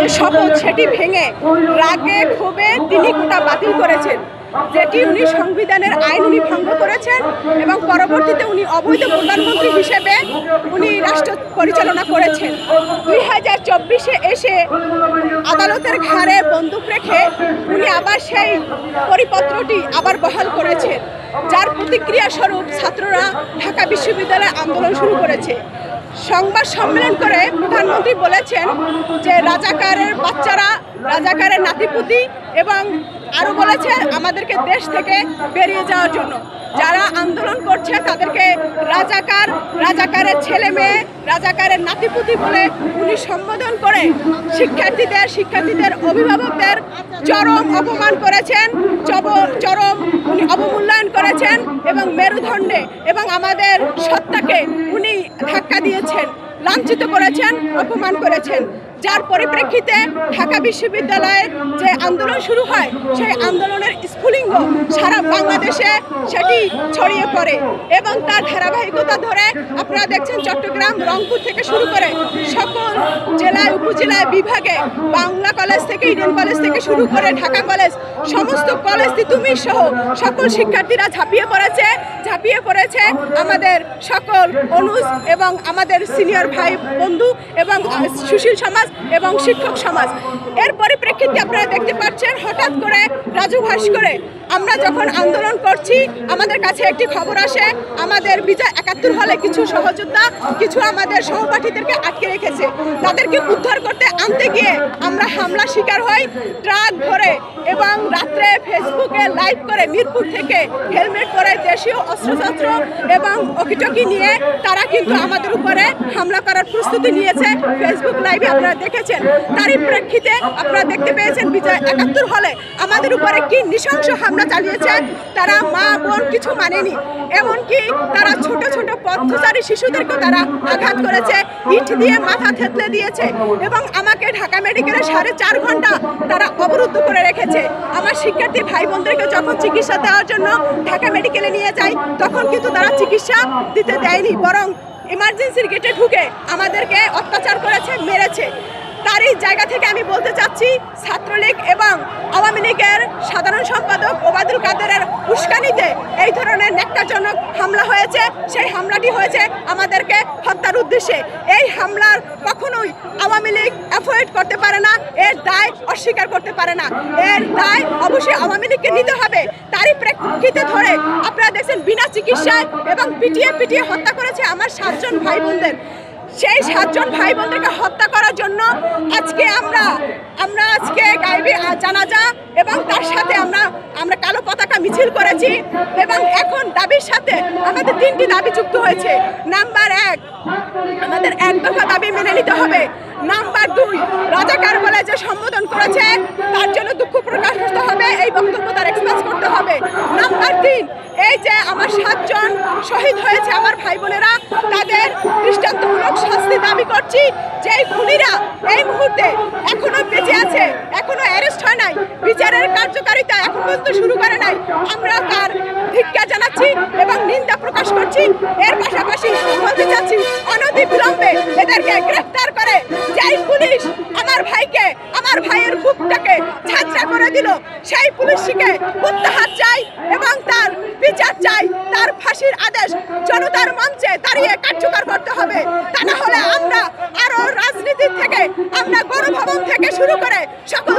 যে শপথ সেটি ভেঙে রাগে ক্ষোভে তিনি কোটা বাতিল করেছেন, যেটি উনি সংবিধানের আইন উনি ভঙ্গ করেছেন এবং পরবর্তীতে উনি অবৈধ প্রধানমন্ত্রী হিসেবে উনি রাষ্ট্র পরিচালনা করেছেন। 2024-এ এসে আদালতের ঘাড়ে বন্দুক রেখে উনি আবার সেই পরিপত্রটি আবার বহাল করেছেন, যার প্রতিক্রিয়া স্বরূপ ছাত্ররা ঢাকা বিশ্ববিদ্যালয়ে আন্দোলন শুরু করেছে। সংবাদ সম্মেলন করে প্রধানমন্ত্রী বলেছেন যে রাজাকারের বাচ্চারা, রাজাকারের নাতিপুতি, এবং আরও বলেছে আমাদেরকে দেশ থেকে বেরিয়ে যাওয়ার জন্য। যারা আন্দোলন করছে তাদেরকে রাজাকার, রাজাকারের ছেলে মেয়ে, রাজাকারের নাতিপুতি বলে উনি সম্বোধন করে শিক্ষার্থীদের অভিভাবকদের চরম অপমান করেছেন, চরম উনি অবমূল্যায়ন করেছেন এবং মেরুদণ্ডে এবং আমাদের সত্তাকে উনি ধাক্কা দিয়েছেন, লাঞ্ছিত করেছেন, অপমান করেছেন। যার পরিপ্রেক্ষিতে ঢাকা বিশ্ববিদ্যালয়ে যে আন্দোলন শুরু হয় সেই আন্দোলনের স্ফুলিঙ্গ সারা বাংলাদেশে সেটি ছড়িয়ে পড়ে এবং তার ধারাবাহিকতা ধরে আপনারা দেখছেন চট্টগ্রাম, রংপুর থেকে শুরু করে সকল জেলায়, উপজেলায়, বিভাগে, বাংলা কলেজ থেকে ইডেন কলেজ থেকে শুরু করে ঢাকা কলেজ, সমস্ত কলেজ তিতুমির সহ সকল শিক্ষার্থীরা ঝাঁপিয়ে পড়েছে আমাদের সকল অনুজ এবং আমাদের সিনিয়র ভাই বন্ধু এবং সুশীল সমাজ এবং শিক্ষক সমাজ। এর পরিপ্রেক্ষিতে আপনারা দেখতে পাচ্ছেন হঠাৎ করে রাজু ভাস করে আমরা যখন আন্দোলন করছি আমাদের কাছে একটি খবর আসে আমাদের বিজয় ৭১ হলে কিছু সহযোদ্ধা কিছু আমাদের সহপাঠীদেরকে আটকে রেখেছে। তাদেরকে উদ্ধার করতে আনতে গিয়ে আমরা হামলা শিকার হই ট্রাক ভরে এবং রাত্রে ফেসবুকে লাইভ করে মিরপুর থেকে হেলমেট পরে দেশীয় অস্ত্রশস্ত্র এবং ওকিটকি নিয়ে তারা কিন্তু আমাদের উপরে হামলা করার প্রস্তুতি নিয়েছে। ফেসবুক লাইভে আপনারা দেখেছেন। তারই প্রেক্ষিতে আপনারা দেখতে পেয়েছেন বিজয় ৭১ হলে আমাদের উপরে কি নৃশংস হামলা চালিয়েছে। তারা মা বোন কিছু মানেনি, এমনকি তারা ছোট ছোট পথচারী শিশুদেরকে তারা আঘাত করেছে, ইট দিয়ে মাথা থেতলে দিয়েছে এবং আমাকে ঢাকা মেডিকেলে 4.5 ঘন্টা তারা অবরুদ্ধ করে রেখেছে। আমার শিক্ষার্থী ভাই বোনদেরকে যখন চিকিৎসা দেওয়ার জন্য ঢাকা মেডিকেলে নিয়ে যাই তখন কিন্তু তারা চিকিৎসা দিতে দেয়নি, বরং ইমার্জেন্সির গেটে ঢুকে আমাদেরকে অত্যাচার করেছে, মেরেছে। তারই জায়গা থেকে আমি বলতে চাচ্ছি ছাত্রলীগ এবং আওয়ামী লীগের সাধারণ সম্পাদক ওবায়দুল কাদেরের উস্কানিতে এই ধরনের ন্যাক্কারজনক হামলা হয়েছে। সেই হামলাটি হয়েছে আমাদেরকে হত্যার উদ্দেশ্যে। এই হামলার কখনোই আওয়ামী লীগ অ্যাভয়েড করতে পারে না, এর দায় অস্বীকার করতে পারে না। এর দায় অবশ্যই আওয়ামী লীগকে নিতে হবে। তারই প্রেক্ষিতে ধরে আপনারা দেখছেন বিনা চিকিৎসায় এবং পিটিয়ে হত্যা করেছে আমার 7 জন ভাই বোনদের। সেই 7 জন ভাই বোনদেরকে হত্যা করার জন্য আজকে আমরা আজকে গাইবি জানাজা এবং তার সাথে আমরা কালো পতাকা মিছিল করেছি এবং এখন দাবির সাথে আমাদের 3টি দাবি যুক্ত হয়েছে। নাম্বার 1, আমাদের 1 দফা দাবি মেনে নিতে হবে। নাম্বার 2, রাজাকার বলে যে সম্বোধন করেছে তার জন্য দুঃখ প্রকাশ করতে হবে, এই বক্তব্য তার এক্সপ্রেস করতে হবে। নাম্বার 3, এই যে আমার 7 জন শহীদ হয়েছে আমার ভাই বোনেরা, তাদের দৃষ্টান্তমূলক শাস্তি দাবি করছি। যেই খুনিরা এই মুহূর্তে এখনো বেঁচে আছে, এখনো অ্যারেস্ট হয় নাই, বিচারের কার্যকারিতা এখন পর্যন্ত শুরু করে নাই, আমরা তার ধিক্কার জানাচ্ছি এবং নিন্দা প্রকাশ করছি। এর পাশাপাশি বলতে চাচ্ছি অনতিবিলম্বে এদেরকে গ্রেফতার করে যেই পুলিশ আমার ভাইকে, আমার ভাইয়ের বুকটাকে ঝাঁঝরা করে দিল, সেই পুলিশকে প্রত্যাহার চাই এবং তার বিচার চাই। তার ফাঁসির আদেশ জনতার মঞ্চে দাঁড়িয়ে কার্যকর করতে হবে। তা না হলে আমরা আরো রাজনীতি থেকে, আমরা গণভবন থেকে শুরু করে সকল